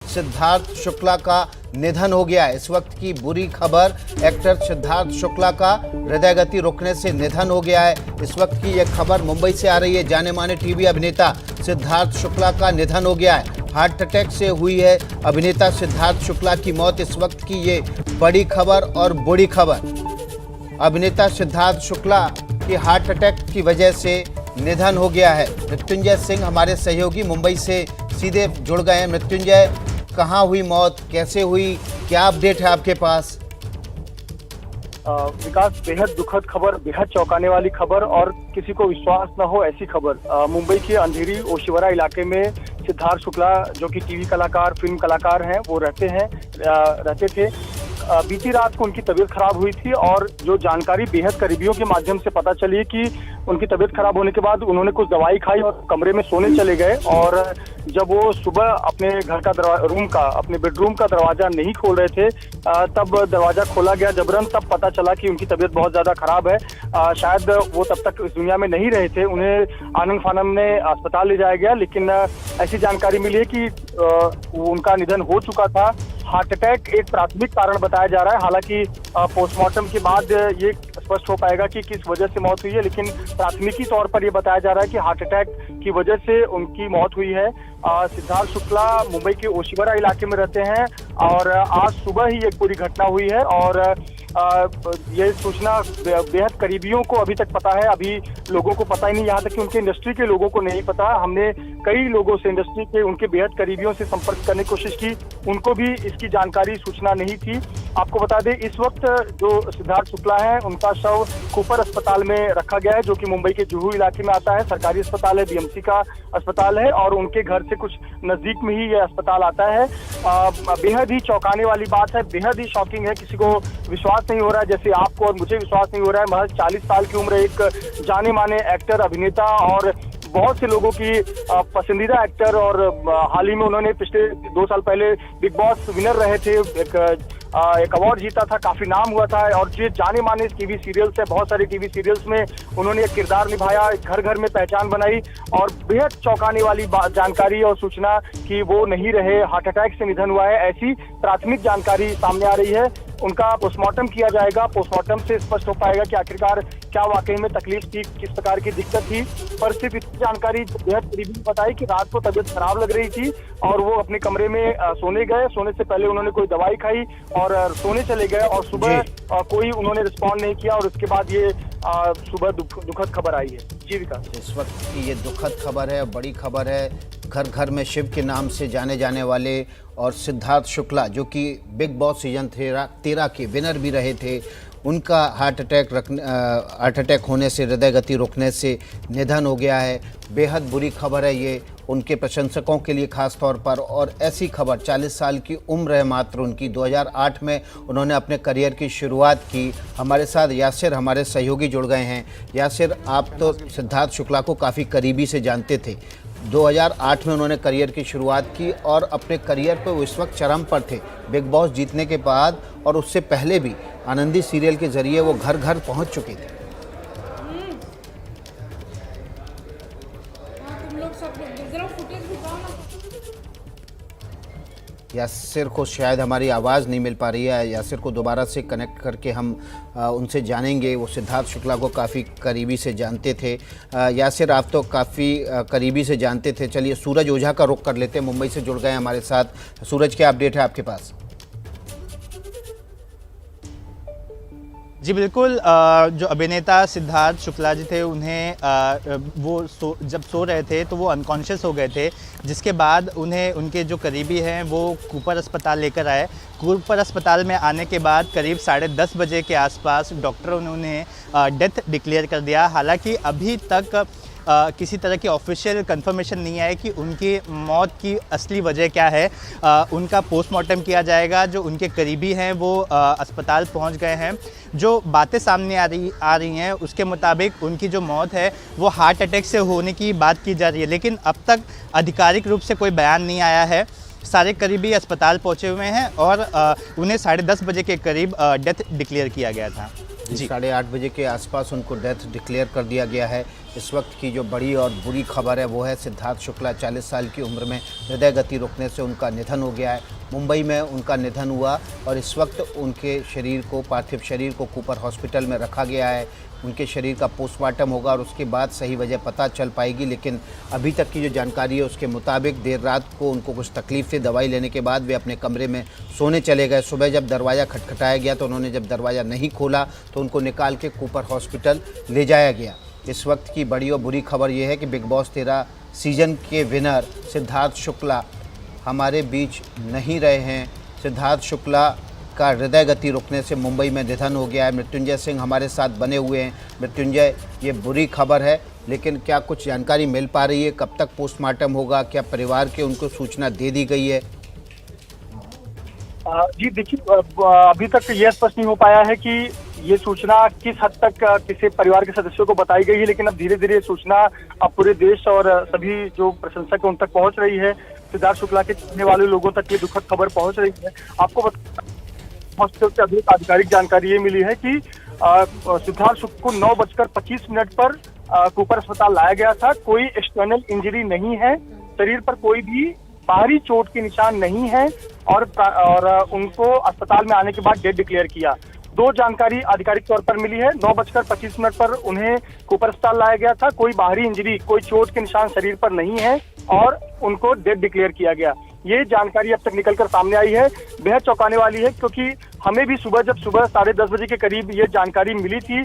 सिद्धार्थ शुक्ला का निधन हो गया है। इस वक्त की बुरी खबर, एक्टर सिद्धार्थ शुक्ला का हृदय गति रुकने से निधन हो गया है। इस वक्त की यह खबर मुंबई से आ रही है। जाने माने टीवी अभिनेता सिद्धार्थ शुक्ला का निधन हो गया है। हार्ट अटैक से हुई है अभिनेता सिद्धार्थ शुक्ला की मौत। इस वक्त की ये बड़ी खबर और बुरी खबर। अभिनेता सिद्धार्थ शुक्ला की हार्ट अटैक की वजह से निधन हो गया है। मृत्युंजय सिंह हमारे सहयोगी मुंबई से सीधे जुड़ गए हैं। मृत्युंजय, कहाँ हुई मौत, कैसे हुई, क्या अपडेट है आपके पास? विकास, बेहद दुखद खबर, बेहद चौंकाने वाली खबर और किसी को विश्वास न हो ऐसी खबर। मुंबई के अंधेरी ओशिवरा इलाके में सिद्धार्थ शुक्ला, जो कि टीवी कलाकार, फिल्म कलाकार हैं, वो रहते थे। बीती रात को उनकी तबीयत खराब हुई थी और जो जानकारी बेहद करीबियों के माध्यम से पता चली कि उनकी तबीयत खराब होने के बाद उन्होंने कुछ दवाई खाई और कमरे में सोने चले गए। और जब वो सुबह अपने घर का अपने बेडरूम का दरवाजा नहीं खोल रहे थे, तब दरवाजा खोला गया जबरन। तब पता चला कि उनकी तबीयत बहुत ज्यादा खराब है। शायद वो तब तक इस दुनिया में नहीं रहे थे। उन्हें आनंद फानन में अस्पताल ले जाया गया, लेकिन ऐसी जानकारी मिली है कि उनका निधन हो चुका था। हार्ट अटैक एक प्राथमिक कारण बताया जा रहा है। हालांकि पोस्टमार्टम के बाद ये स्पष्ट हो पाएगा कि किस वजह से मौत हुई है, लेकिन प्राथमिकी तौर पर ये बताया जा रहा है कि हार्ट अटैक की वजह से उनकी मौत हुई है। सिद्धार्थ शुक्ला मुंबई के ओशिवरा इलाके में रहते हैं और आज सुबह ही एक पूरी घटना हुई है और ये सूचना बेहद करीबियों को अभी तक पता है। अभी लोगों को पता ही नहीं, यहाँ तक कि उनके इंडस्ट्री के लोगों को नहीं पता। हमने कई लोगों से, इंडस्ट्री के उनके बेहद करीबियों से संपर्क करने की कोशिश की, उनको भी इसकी जानकारी, सूचना नहीं थी। आपको बता दें, इस वक्त जो सिद्धार्थ शुक्ला है, उनका शव कूपर अस्पताल में रखा गया है, जो कि मुंबई के जुहू इलाके में आता है। सरकारी अस्पताल है, बीएमसी का अस्पताल है और उनके घर से कुछ नजदीक में ही यह अस्पताल आता है। बेहद ही चौंकाने वाली बात है, बेहद ही शॉकिंग है। किसी को विश्वास नहीं हो रहा है, जैसे आपको और मुझे विश्वास नहीं हो रहा है। महज 40 साल की उम्र, एक जाने माने एक्टर, अभिनेता और बहुत से लोगों की पसंदीदा एक्टर, और हाल ही में उन्होंने पिछले 2 साल पहले बिग बॉस विनर रहे थे, एक अवार्ड जीता था, काफी नाम हुआ था। और ये जाने माने टीवी सीरियल्स है, बहुत सारे टीवी सीरियल्स में उन्होंने एक किरदार निभाया, घर घर में पहचान बनाई। और बेहद चौंकाने वाली जानकारी और सूचना कि वो नहीं रहे, हार्ट अटैक से निधन हुआ है, ऐसी प्राथमिक जानकारी सामने आ रही है। उनका पोस्टमार्टम किया जाएगा, पोस्टमार्टम से स्पष्ट हो पाएगा कि आखिरकार क्या वाकई में तकलीफ थी, किस प्रकार की दिक्कत थी। पर सिर्फ इतनी जानकारी बेहद करीबी बताई कि रात को तबीयत खराब लग रही थी और वो अपने कमरे में सोने गए। सोने से पहले उन्होंने कोई दवाई खाई और सोने चले गए और सुबह कोई उन्होंने रिस्पॉन्ड नहीं किया और उसके बाद ये सुबह दुखद खबर आई है। जी विकास, इस वक्त की ये दुखद खबर है, बड़ी खबर है। घर घर में शिव के नाम से जाने जाने वाले और सिद्धार्थ शुक्ला, जो कि बिग बॉस सीजन 13 के विनर भी रहे थे, उनका हार्ट अटैक होने से, हृदय गति रुकने से निधन हो गया है। बेहद बुरी खबर है ये उनके प्रशंसकों के लिए खास तौर पर। और ऐसी खबर, 40 साल की उम्र है मात्र उनकी। 2008 में उन्होंने अपने करियर की शुरुआत की। हमारे साथ यासिर, हमारे सहयोगी जुड़ गए हैं। यासिर, आप तो सिद्धार्थ शुक्ला को काफ़ी करीबी से जानते थे। 2008 में उन्होंने करियर की शुरुआत की और अपने करियर पर वो इस वक्त चरम पर थे। बिग बॉस जीतने के बाद और उससे पहले भी आनंदी सीरियल के जरिए वो घर घर पहुंच चुके थे। यासिर को शायद हमारी आवाज़ नहीं मिल पा रही है। यासिर को दोबारा से कनेक्ट करके हम उनसे जानेंगे। वो सिद्धार्थ शुक्ला को काफ़ी करीबी से जानते थे। यासिर, आप तो काफ़ी करीबी से जानते थे। चलिए सूरज ओझा का रुख कर लेते हैं, मुंबई से जुड़ गए हमारे साथ। सूरज, क्या अपडेट है आपके पास? जी बिल्कुल, जो अभिनेता सिद्धार्थ शुक्ला जी थे, उन्हें जब सो रहे थे तो वो अनकॉन्शियस हो गए थे, जिसके बाद उन्हें उनके जो करीबी हैं वो कूपर अस्पताल लेकर आए। कूपर अस्पताल में आने के बाद करीब 10:30 बजे के आसपास डॉक्टरों ने उन्हें डेथ डिक्लेयर कर दिया। हालांकि अभी तक किसी तरह की ऑफिशियल कंफर्मेशन नहीं है कि उनकी मौत की असली वजह क्या है। उनका पोस्टमार्टम किया जाएगा। जो उनके करीबी हैं वो अस्पताल पहुंच गए हैं। जो बातें सामने आ रही हैं उसके मुताबिक उनकी जो मौत है वो हार्ट अटैक से होने की बात की जा रही है, लेकिन अब तक आधिकारिक रूप से कोई बयान नहीं आया है। सारे करीबी अस्पताल पहुंचे हुए हैं और उन्हें 10:30 बजे के करीब डेथ डिक्लेयर किया गया था। जी 8:30 बजे के आसपास उनको डेथ डिक्लेयर कर दिया गया है। इस वक्त की जो बड़ी और बुरी खबर है वो है सिद्धार्थ शुक्ला 40 साल की उम्र में हृदय गति रुकने से उनका निधन हो गया है। मुंबई में उनका निधन हुआ और इस वक्त उनके शरीर को, पार्थिव शरीर को कूपर हॉस्पिटल में रखा गया है। उनके शरीर का पोस्टमार्टम होगा और उसके बाद सही वजह पता चल पाएगी, लेकिन अभी तक की जो जानकारी है उसके मुताबिक देर रात को उनको कुछ तकलीफ थी। दवाई लेने के बाद वे अपने कमरे में सोने चले गए। सुबह जब दरवाज़ा खटखटाया गया तो उन्होंने जब दरवाज़ा नहीं खोला तो उनको निकाल के कूपर हॉस्पिटल ले जाया गया। इस वक्त की बड़ी और बुरी खबर यह है कि बिग बॉस 13 सीजन के विनर सिद्धार्थ शुक्ला हमारे बीच नहीं रहे हैं। सिद्धार्थ शुक्ला का हृदय गति रुकने से मुंबई में निधन हो गया है। मृत्युंजय सिंह हमारे साथ बने हुए हैं। मृत्युंजय, ये बुरी खबर है, लेकिन क्या कुछ जानकारी मिल पा रही है? कब तक पोस्टमार्टम होगा? क्या परिवार के उनको सूचना दे दी गई है? जी देखिए, अभी तक ये स्पष्ट नहीं हो पाया है कि ये सूचना किस हद तक किसी परिवार के सदस्यों को बताई गई है, लेकिन अब धीरे धीरे सूचना अब पूरे देश और सभी जो प्रशंसक हैं उन तक पहुंच रही है। सिद्धार्थ शुक्ला के चाहने वाले लोगों तक ये दुखद खबर पहुंच रही है। आपको हॉस्पिटल से अभी आधिकारिक जानकारी ये मिली है कि सिद्धार्थ शुक्ला को 9:25 पर कूपर अस्पताल लाया गया था। कोई एक्सटर्नल इंजरी नहीं है, शरीर पर कोई भी बाहरी चोट के निशान नहीं है और उनको अस्पताल में आने के बाद डेथ डिक्लेयर किया। दो जानकारी आधिकारिक तौर पर मिली है। 9:25 पर उन्हें कूपर अस्पताल लाया गया था, कोई बाहरी इंजरी, कोई चोट के निशान शरीर पर नहीं है और उनको डेथ डिक्लेयर किया गया। ये जानकारी अब तक निकलकर सामने आई है, बेहद चौंकाने वाली है, क्योंकि हमें भी सुबह 10:30 बजे के करीब ये जानकारी मिली थी।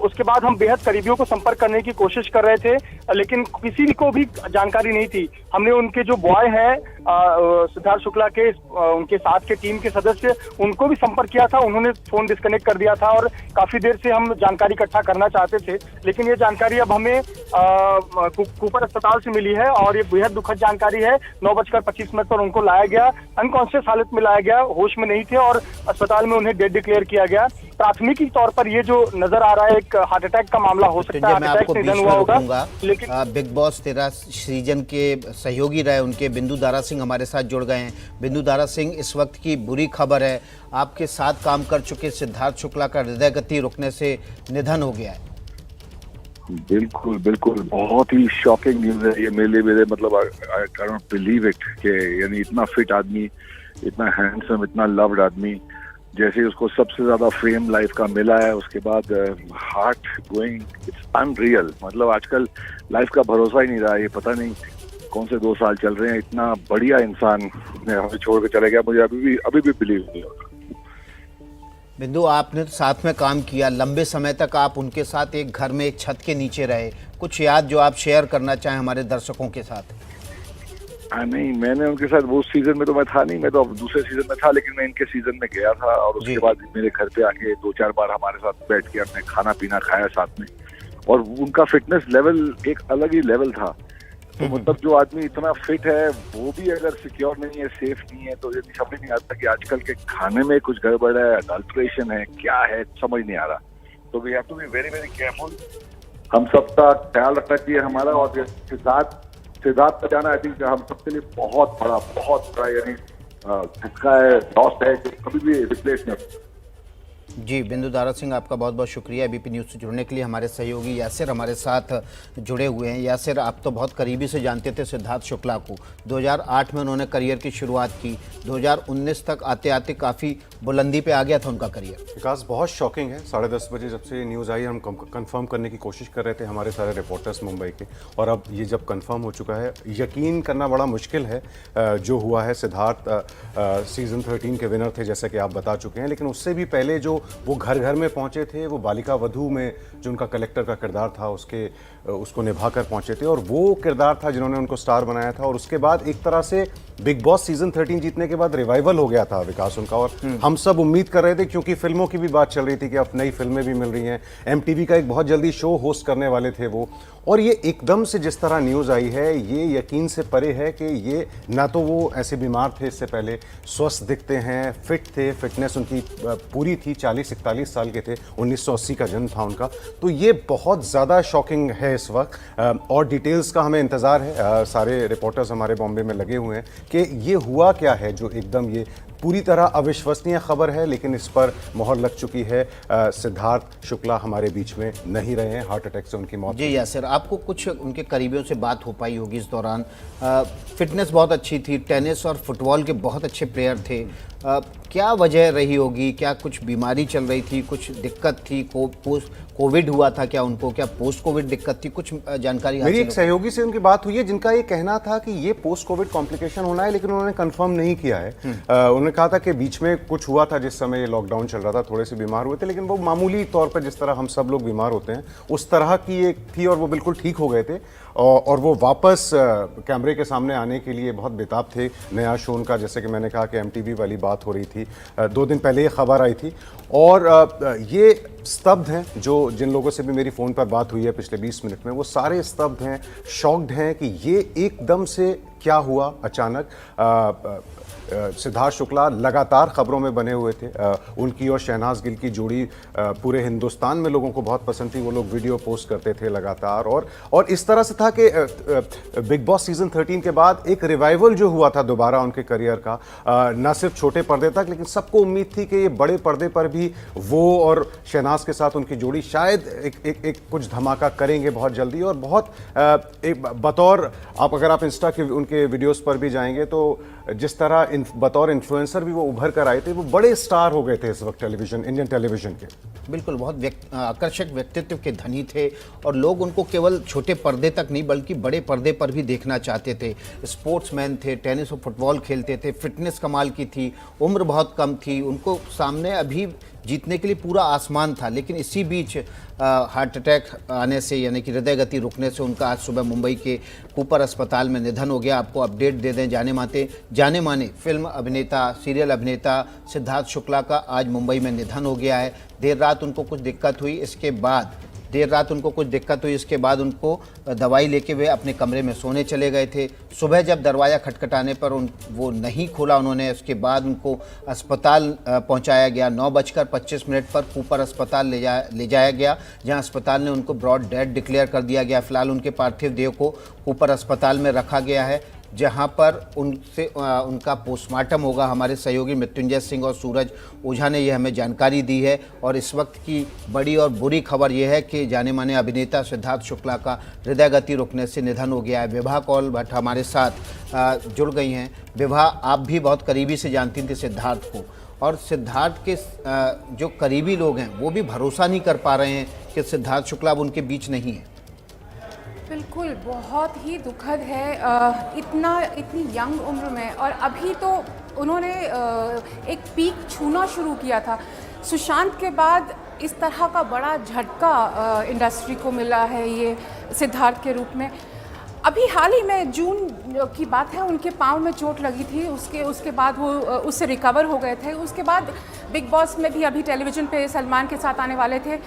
उसके बाद हम बेहद करीबियों को संपर्क करने की कोशिश कर रहे थे, लेकिन किसी को भी जानकारी नहीं थी। हमने उनके जो बॉय हैं सिद्धार्थ शुक्ला के, उनके साथ के टीम के सदस्य, उनको भी संपर्क किया था। उन्होंने फोन डिस्कनेक्ट कर दिया था और काफी देर से हम जानकारी इकट्ठा करना चाहते थे, लेकिन ये जानकारी अब हमें कूपर अस्पताल से मिली है और ये बेहद दुखद जानकारी है। 9:25 पर उनको लाया गया, अनकॉन्शियस हालत में लाया गया, होश में नहीं थे और अस्पताल में उन्हें डेथ डिक्लेयर किया गया। प्राथमिकी तौर पर ये जो नजर आ रहा है एक हार्ट अटैक का मामला हो सकता है, हार्ट अटैक से निधन हुआ होगा। लेकिन बिग बॉस 13 सीजन के सहयोगी रहे उनके बिंदु दारा सिंह हमारे साथ जुड़ गए हैं। बिंदु दारा सिंह, इस वक्त की बुरी खबर है, आपके साथ काम कर चुके सिद्धार्थ शुक्ला का हृदय गति रुकने से निधन हो गया है। बिल्कुल बिल्कुल, बहुत ही शॉकिंग न्यूज है ये मेरे मतलब I can not believe it कि यानी इतना फिट आदमी, इतना हैंडसम, इतना लव्ड आदमी, जैसे उसको सबसे ज्यादा फेम लाइफ का मिला है, उसके बाद हार्ट गोइंग, इट्स अनरियल। मतलब आजकल लाइफ का भरोसा ही नहीं रहा। ये पता नहीं कौन से 2 साल चल रहे हैं, इतना बढ़िया इंसान हमें छोड़ के चले गया। मुझे अभी भी बिलीव नहीं होता। बिंदु, आपने साथ में काम किया, लंबे समय तक आप उनके साथ एक घर में एक छत के नीचे रहे, कुछ याद जो आप शेयर करना चाहें हमारे दर्शकों के साथ? नहीं, मैंने उनके साथ वो सीजन में तो मैं था नहीं, मैं तो अब दूसरे सीजन में था, लेकिन मैं इनके सीजन में गया था और उसके बाद मेरे घर पे आके 2-4 बार हमारे साथ बैठ के हमने खाना पीना खाया साथ में, और उनका फिटनेस लेवल एक अलग ही लेवल था। तो मतलब जो आदमी इतना फिट है वो भी अगर सिक्योर नहीं है, सेफ नहीं है, तो ये समझ नहीं आता कि आजकल के खाने में कुछ गड़बड़ है, अडल्ट्रेशन है, क्या है, समझ नहीं आ रहा। तो we have to be very very careful. हम सबका ख्याल रखना चाहिए हमारा, और सिद्धार्थ का जाना आई थिंक हम सबके लिए बहुत बड़ा यानी झटका है, लॉस है, जो कभी भी रिप्लेस नहीं होता। जी, बिंदु दारा सिंह, आपका बहुत बहुत शुक्रिया एबीपी न्यूज़ से जुड़ने के लिए। हमारे सहयोगी यासिर हमारे साथ जुड़े हुए हैं। यासिर, आप तो बहुत करीबी से जानते थे सिद्धार्थ शुक्ला को। 2008 में उन्होंने करियर की शुरुआत की, 2019 तक आते आते काफ़ी बुलंदी पे आ गया था उनका करियर। विकास, बहुत शॉकिंग है। 10:30 बजे जब से न्यूज़ आई, हम कंफर्म करने की कोशिश कर रहे थे, हमारे सारे रिपोर्टर्स मुंबई के, और अब ये जब कंफर्म हो चुका है, यकीन करना बड़ा मुश्किल है जो हुआ है। सिद्धार्थ सीज़न 13 के विनर थे, जैसे कि आप बता चुके हैं, लेकिन उससे भी पहले जो वो घर घर में पहुंचे थे, वो बालिका वधू में जो उनका कलेक्टर का किरदार था उसको निभाकर पहुंचे थे, और वो किरदार था जिन्होंने उनको स्टार बनाया था। और उसके बाद एक तरह से बिग बॉस सीजन 13 जीतने के बाद रिवाइवल हो गया था विकास उनका, और हम सब उम्मीद कर रहे थे, क्योंकि फिल्मों की भी बात चल रही थी कि अब नई फिल्में भी मिल रही हैं, MTV का एक बहुत जल्दी शो होस्ट करने वाले थे वो, और ये एकदम से जिस तरह न्यूज़ आई है, ये यकीन से परे है कि ये ना तो वो ऐसे बीमार थे इससे पहले, स्वस्थ दिखते हैं, फिट थे, फिटनेस उनकी पूरी थी, 40 41 साल के थे, 1980 का जन्म था उनका। तो ये बहुत ज़्यादा शॉकिंग है इस वक्त, और डिटेल्स का हमें इंतज़ार है। सारे रिपोर्टर्स हमारे बॉम्बे में लगे हुए हैं कि ये हुआ क्या है जो एकदम ये पूरी तरह अविश्वसनीय खबर है, लेकिन इस पर मोहर लग चुकी है। सिद्धार्थ शुक्ला हमारे बीच में नहीं रहे हैं, हार्ट अटैक से उनकी मौत। जी यासिर, आपको कुछ उनके करीबियों से बात हो पाई होगी इस दौरान। फिटनेस बहुत अच्छी थी, टेनिस और फुटबॉल के बहुत अच्छे प्लेयर थे। क्या वजह रही होगी? क्या कुछ बीमारी चल रही थी, कुछ दिक्कत थी? पोस्ट कोविड हुआ था क्या उनको? क्या पोस्ट कोविड दिक्कत थी? कुछ जानकारी मेरी एक हासिल सहयोगी से उनकी बात हुई है जिनका ये कहना था कि ये पोस्ट कोविड कॉम्प्लिकेशन होना है, लेकिन उन्होंने कंफर्म नहीं किया है। उन्होंने कहा था कि बीच में कुछ हुआ था जिस समय ये लॉकडाउन चल रहा था, थोड़े से बीमार हुए थे, लेकिन वो मामूली तौर पर जिस तरह हम सब लोग बीमार होते हैं उस तरह की एक थी, और वो बिल्कुल ठीक हो गए थे। और वो वापस कैमरे के सामने आने के लिए बहुत बेताब थे। नया शो उनका, जैसे कि मैंने कहा कि MTV वाली बात हो रही थी, 2 दिन पहले ये खबर आई थी। और ये स्तब्ध हैं, जो जिन लोगों से भी मेरी फ़ोन पर बात हुई है पिछले 20 मिनट में, वो सारे स्तब्ध हैं, शॉक्ड हैं कि ये एकदम से क्या हुआ अचानक। सिद्धार्थ शुक्ला लगातार खबरों में बने हुए थे। उनकी और शहनाज गिल की जोड़ी पूरे हिंदुस्तान में लोगों को बहुत पसंद थी। वो लोग वीडियो पोस्ट करते थे लगातार, और इस तरह से था कि बिग बॉस सीजन 13 के बाद एक रिवाइवल जो हुआ था दोबारा उनके करियर का, न सिर्फ छोटे पर्दे तक, लेकिन सबको उम्मीद थी कि ये बड़े पर्दे पर भी वो और शहनाज के साथ उनकी जोड़ी शायद एक कुछ धमाका करेंगे बहुत जल्दी। और बहुत बतौर अगर आप इंस्टा के उनके वीडियोस पर भी जाएंगे तो जिस तरह बतौर इन्फ्लुएंसर भी वो उभर कर आए थे, वो बड़े स्टार हो गए थे इस वक्त इंडियन टेलीविजन के। बिल्कुल, बहुत आकर्षक व्यक्तित्व के धनी थे, और लोग उनको केवल छोटे पर्दे तक नहीं बल्कि बड़े पर्दे पर भी देखना चाहते थे। स्पोर्ट्समैन थे, टेनिस और फुटबॉल खेलते थे, फिटनेस कमाल की थी, उम्र बहुत कम थी, उनको सामने अभी जीतने के लिए पूरा आसमान था। लेकिन इसी बीच हार्ट अटैक आने से, यानी कि हृदय गति रुकने से, उनका आज सुबह मुंबई के कूपर अस्पताल में निधन हो गया। आपको अपडेट दे दें, जाने माने फिल्म अभिनेता, सीरियल अभिनेता सिद्धार्थ शुक्ला का आज मुंबई में निधन हो गया है। देर रात उनको कुछ दिक्कत हुई, इसके बाद उनको दवाई लेके वे अपने कमरे में सोने चले गए थे। सुबह जब दरवाज़ा खटखटाने पर वो नहीं खोला उन्होंने, उसके बाद उनको अस्पताल पहुंचाया गया। 9:25 पर कूपर अस्पताल ले जाया गया, जहां अस्पताल ने उनको ब्रॉड डेड डिक्लेयर कर दिया गया। फिलहाल उनके पार्थिव देह को कूपर अस्पताल में रखा गया है, जहां पर उनका पोस्टमार्टम होगा। हमारे सहयोगी मृत्युंजय सिंह और सूरज ओझा ने यह हमें जानकारी दी है। और इस वक्त की बड़ी और बुरी खबर यह है कि जाने माने अभिनेता सिद्धार्थ शुक्ला का हृदय गति रुकने से निधन हो गया है। विभा कौल भट्ट हमारे साथ जुड़ गई हैं। विभा, आप भी बहुत करीबी से जानती थी सिद्धार्थ को, और सिद्धार्थ के जो करीबी लोग हैं वो भी भरोसा नहीं कर पा रहे हैं कि सिद्धार्थ शुक्ला अब उनके बीच नहीं है। बिल्कुल, बहुत ही दुखद है। इतनी यंग उम्र में, और अभी तो उन्होंने एक पीक छूना शुरू किया था। सुशांत के बाद इस तरह का बड़ा झटका इंडस्ट्री को मिला है ये सिद्धार्थ के रूप में। अभी हाल ही में जून की बात है, उनके पाँव में चोट लगी थी, उसके बाद वो उससे रिकवर हो गए थे। उसके बाद बिग बॉस में भी अभी टेलीविज़न पे सलमान के साथ आने वाले थे।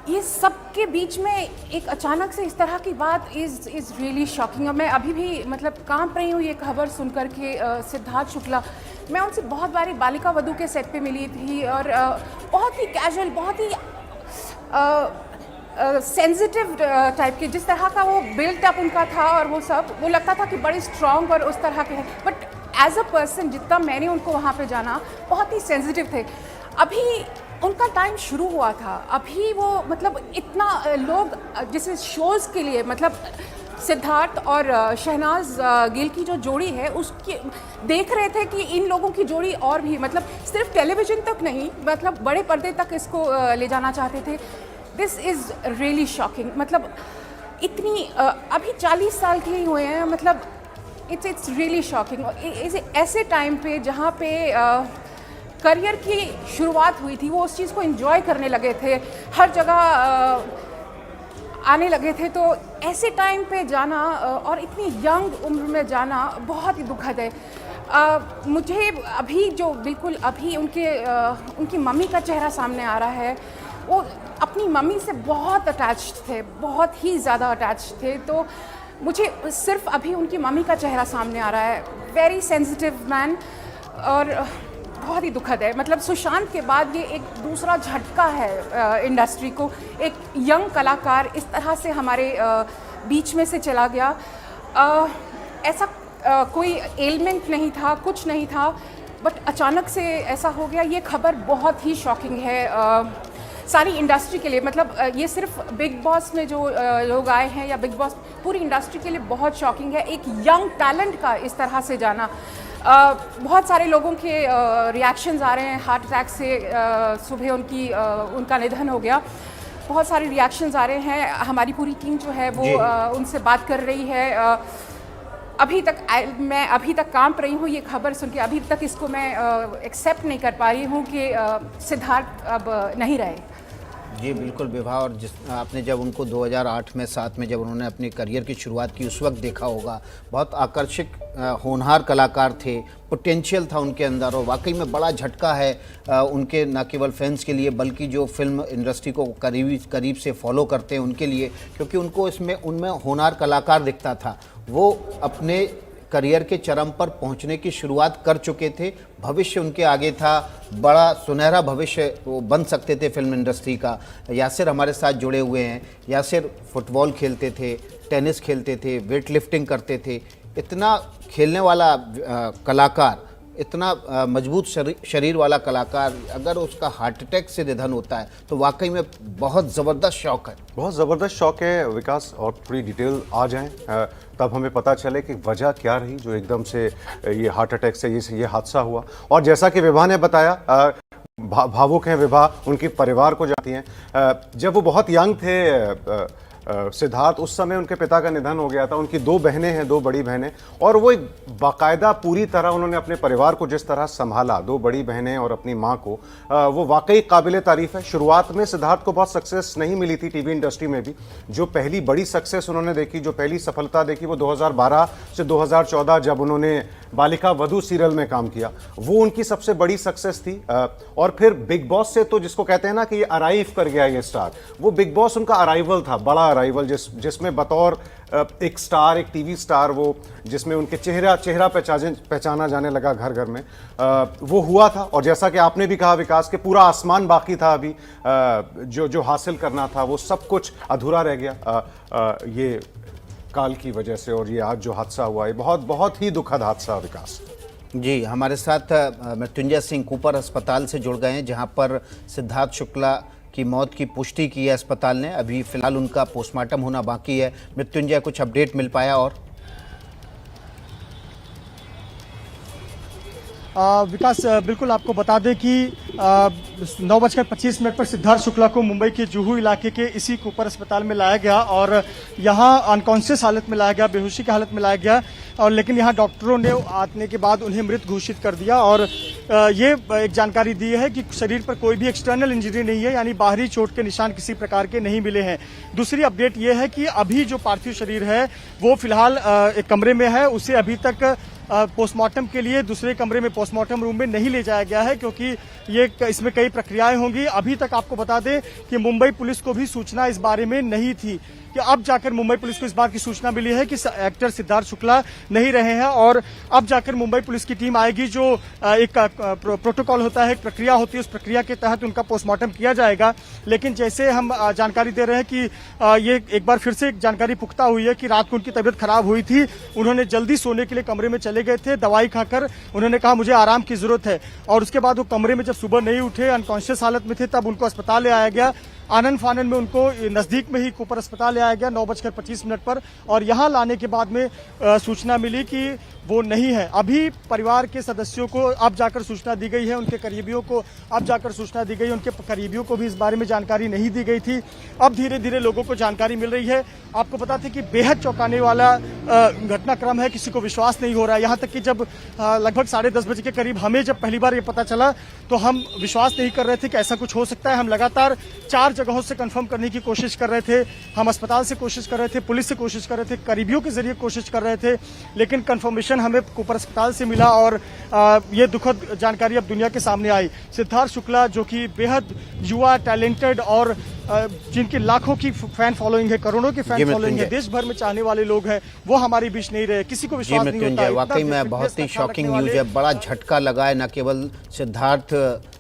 ये सब के बीच में एक अचानक से इस तरह की बात इज़ रियली शॉकिंग। मैं अभी भी मतलब कांप रही हूँ ये खबर सुन कर के। सिद्धार्थ शुक्ला, मैं उनसे बहुत बारी बालिका वधू के सेट पे मिली थी, और बहुत ही कैजुअल, बहुत ही सेंसिटिव टाइप के, जिस तरह का वो बिल्ट अप उनका था, और वो लगता था कि बड़े स्ट्रॉन्ग और उस तरह के हैं। बट एज अ पर्सन जितना मैंने उनको वहाँ पे जाना, बहुत ही सेंसिटिव थे। अभी उनका टाइम शुरू हुआ था, अभी वो मतलब इतना लोग जैसे शोज़ के लिए, मतलब सिद्धार्थ और शहनाज गिल की जो जोड़ी है उसकी देख रहे थे कि इन लोगों की जोड़ी और भी मतलब सिर्फ टेलीविज़न तक नहीं, मतलब बड़े पर्दे तक इसको ले जाना चाहते थे। This is really shocking. मतलब इतनी अभी 40 साल के ही हुए हैं, मतलब इट्स रियली शॉकिंग। ऐसे टाइम पे जहाँ पे करियर की शुरुआत हुई थी, वो उस चीज़ को एंजॉय करने लगे थे, हर जगह आने लगे थे, तो ऐसे टाइम पे जाना और इतनी यंग उम्र में जाना बहुत ही दुखद है। मुझे अभी जो बिल्कुल अभी उनकी मम्मी का चेहरा सामने आ रहा है। वो अपनी मम्मी से बहुत अटैच्ड थे, बहुत ही ज़्यादा अटैच्ड थे, तो मुझे सिर्फ अभी उनकी मम्मी का चेहरा सामने आ रहा है। वेरी सेंसिटिव मैन, और बहुत ही दुखद है। मतलब सुशांत के बाद ये एक दूसरा झटका है इंडस्ट्री को। एक यंग कलाकार इस तरह से हमारे बीच में से चला गया। ऐसा कोई एलिमेंट नहीं था, कुछ नहीं था, बट अचानक से ऐसा हो गया। ये खबर बहुत ही शॉकिंग है सारी इंडस्ट्री के लिए। मतलब ये सिर्फ बिग बॉस में जो लोग आए हैं या बिग बॉस, पूरी इंडस्ट्री के लिए बहुत शॉकिंग है। एक यंग टैलेंट का इस तरह से जाना। बहुत सारे लोगों के रिएक्शंस आ रहे हैं। हार्ट अटैक से सुबह उनका निधन हो गया। बहुत सारे रिएक्शंस आ रहे हैं। हमारी पूरी टीम जो है वो उनसे बात कर रही है। मैं अभी तक कांप रही हूँ ये खबर सुन के। अभी तक इसको मैं एक्सेप्ट नहीं कर पा रही हूँ कि सिद्धार्थ अब नहीं रहे। जी बिल्कुल विभा, और आपने जब उनको 2008 में 7 में जब उन्होंने अपनी करियर की शुरुआत की उस वक्त देखा होगा। बहुत आकर्षक होनहार कलाकार थे, पोटेंशियल था उनके अंदर, और वाकई में बड़ा झटका है उनके न केवल फैंस के लिए बल्कि जो फिल्म इंडस्ट्री को करीब से फॉलो करते हैं उनके लिए, क्योंकि उनको उनमें होनहार कलाकार दिखता था। वो अपने करियर के चरम पर पहुंचने की शुरुआत कर चुके थे। भविष्य उनके आगे था, बड़ा सुनहरा भविष्य वो बन सकते थे फिल्म इंडस्ट्री का। यासिर हमारे साथ जुड़े हुए हैं। यासिर फुटबॉल खेलते थे, टेनिस खेलते थे, वेट लिफ्टिंग करते थे। इतना खेलने वाला कलाकार, इतना मजबूत शरीर वाला कलाकार, अगर उसका हार्ट अटैक से निधन होता है तो वाकई में बहुत ज़बरदस्त शौक है। बहुत ज़बरदस्त शौक है विकास, और थोड़ी डिटेल आ जाएं तब हमें पता चले कि वजह क्या रही जो एकदम से ये हार्ट अटैक से ये हादसा हुआ। और जैसा कि विभा ने बताया, भावुक हैं विभा, उनके परिवार को जाती हैं। जब वो बहुत यंग थे सिद्धार्थ, उस समय उनके पिता का निधन हो गया था। उनकी 2 बहनें हैं, 2 बड़ी बहनें, और वो एक बाकायदा पूरी तरह उन्होंने अपने परिवार को जिस तरह संभाला, 2 बड़ी बहनें और अपनी माँ को, वो वाकई काबिले तारीफ है। शुरुआत में सिद्धार्थ को बहुत सक्सेस नहीं मिली थी टीवी इंडस्ट्री में भी। जो पहली बड़ी सक्सेस उन्होंने देखी, जो पहली सफलता देखी, वो 2012 से 2014 जब उन्होंने बालिका वधू सीरियल में काम किया, वो उनकी सबसे बड़ी सक्सेस थी। और फिर बिग बॉस से, तो जिसको कहते हैं ना कि ये अराइव कर गया ये स्टार, वो बिग बॉस उनका अराइवल था, बड़ा अराइवल, जिसमें बतौर एक स्टार, एक टीवी स्टार, वो जिसमें उनके चेहरा पहचाना जाने लगा घर घर में, वो हुआ था। और जैसा कि आपने भी कहा विकास, के पूरा आसमान बाकी था अभी, जो हासिल करना था वो सब कुछ अधूरा रह गया ये काल की वजह से। और ये आज जो हादसा हुआ है बहुत ही दुखद हादसा विकास। जी, हमारे साथ मृत्युंजय सिंह कूपर अस्पताल से जुड़ गए हैं, जहां पर सिद्धार्थ शुक्ला की मौत की पुष्टि की है अस्पताल ने। अभी फिलहाल उनका पोस्टमार्टम होना बाकी है। मृत्युंजय, कुछ अपडेट मिल पाया? और विकास, बिल्कुल आपको बता दें कि 9:25 पर सिद्धार्थ शुक्ला को मुंबई के जुहू इलाके के इसी कूपर अस्पताल में लाया गया और यहां अनकॉन्शियस हालत में लाया गया, बेहोशी की हालत में लाया गया। और लेकिन यहां डॉक्टरों ने आने के बाद उन्हें मृत घोषित कर दिया। और ये एक जानकारी दी है कि शरीर पर कोई भी एक्सटर्नल इंजरी नहीं है, यानी बाहरी चोट के निशान किसी प्रकार के नहीं मिले हैं। दूसरी अपडेट ये है कि अभी जो पार्थिव शरीर है वो फिलहाल एक कमरे में है। उसे अभी तक पोस्टमार्टम के लिए दूसरे कमरे में, पोस्टमार्टम रूम में नहीं ले जाया गया है, क्योंकि इसमें कई प्रक्रियाएं होंगी। अभी तक आपको बता दें कि मुंबई पुलिस को भी सूचना इस बारे में नहीं थी, कि अब जाकर मुंबई पुलिस को इस बात की सूचना मिली है कि एक्टर सिद्धार्थ शुक्ला नहीं रहे हैं। और अब जाकर मुंबई पुलिस की टीम आएगी, जो एक प्रोटोकॉल होता है, एक प्रक्रिया होती है, उस प्रक्रिया के तहत उनका पोस्टमार्टम किया जाएगा। लेकिन जैसे हम जानकारी दे रहे हैं कि ये एक बार फिर से जानकारी पुख्ता हुई है कि रात को उनकी तबीयत खराब हुई थी। उन्होंने जल्दी सोने के लिए कमरे में चले गए थे, दवाई खाकर उन्होंने कहा मुझे आराम की जरूरत है। और उसके बाद वो कमरे में जब सुबह नहीं उठे, अनकॉन्शियस हालत में थे, तब उनको अस्पताल ले आया गया। आनंद फानन में उनको नजदीक में ही कूपर अस्पताल ले आया गया 9:25 पर। और यहां लाने के बाद में सूचना मिली कि वो नहीं है। अभी परिवार के सदस्यों को अब जाकर सूचना दी गई है, उनके करीबियों को अब जाकर सूचना दी गई। उनके करीबियों को भी इस बारे में जानकारी नहीं दी गई थी, अब धीरे धीरे लोगों को जानकारी मिल रही है। आपको बता दें कि बेहद चौंकाने वाला घटनाक्रम है, किसी को विश्वास नहीं हो रहा है। यहाँ तक कि जब लगभग 10:30 बजे के करीब हमें जब पहली बार ये पता चला तो हम विश्वास नहीं कर रहे थे कि ऐसा कुछ हो सकता है। हम लगातार 4 जगहों से कंफर्म करने की कोशिश कर रहे थे। हम अस्पताल से कोशिश कर रहे थे, पुलिस से कोशिश कर रहे थे, करीबियों के जरिए कोशिश कर रहे थे, लेकिन कंफर्मेशन ऑक्सीजन हमें कूपर अस्पताल से मिला और ये दुखद जानकारी अब दुनिया के सामने आई। सिद्धार्थ शुक्ला जो कि बेहद युवा, टैलेंटेड और जिनकी लाखों की फैन फॉलोइंग है, करोड़ों की फैन फॉलोइंग है, देश भर में चाहने वाले लोग हैं, वो हमारे बीच नहीं रहे। किसी को विश्वास नहीं होता है। वाकई में बहुत ही शॉकिंग न्यूज है। बड़ा झटका लगा है, न केवल सिद्धार्थ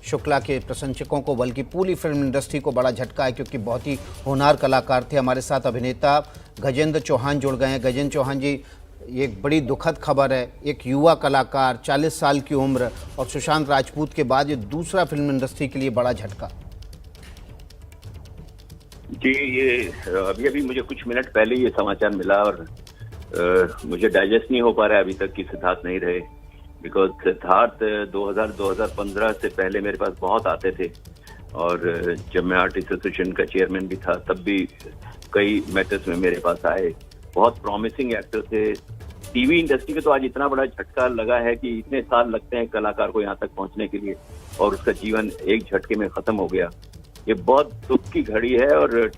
शुक्ला के प्रशंसकों को बल्कि पूरी फिल्म इंडस्ट्री को बड़ा झटका है, क्योंकि बहुत ही होनहार कलाकार थे। हमारे साथ अभिनेता गजेंद्र चौहान जुड़ गए हैं। गजेंद्र चौहान जी, ये एक बड़ी दुखद खबर है। एक युवा कलाकार, 40 साल की उम्र, और सुशांत राजपूत के बाद ये दूसरा फिल्म इंडस्ट्री के लिए बड़ा झटका। जी, ये अभी मुझे कुछ मिनट पहले ये समाचार मिला और मुझे डाइजेस्ट नहीं हो पा रहा है अभी तक कि सिद्धार्थ नहीं रहे। बिकॉज सिद्धार्थ 2000-2015 से पहले मेरे पास बहुत आते थे, और जब मैं आर्टिस्ट एसोसिएशन का चेयरमैन भी था तब भी कई मैटर्स में मेरे पास आए। बहुत प्रॉमिसिंग एक्टर थे। टीवी इंडस्ट्री में तो आज इतना बड़ा झटका लगा है कि इतने साल लगते हैं कलाकार को यहाँ तक पहुँचने के लिए, और उसका जीवन एक झटके में खत्म हो गया। ये बहुत दुख की घड़ी है, और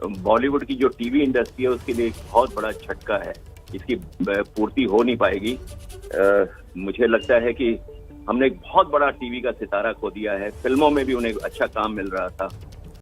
बॉलीवुड की जो टीवी इंडस्ट्री है उसके लिए एक बहुत बड़ा झटका है। इसकी पूर्ति हो नहीं पाएगी। मुझे लगता है कि हमने एक बहुत बड़ा टीवी का सितारा खो दिया है। फिल्मों में भी उन्हें अच्छा काम मिल रहा था,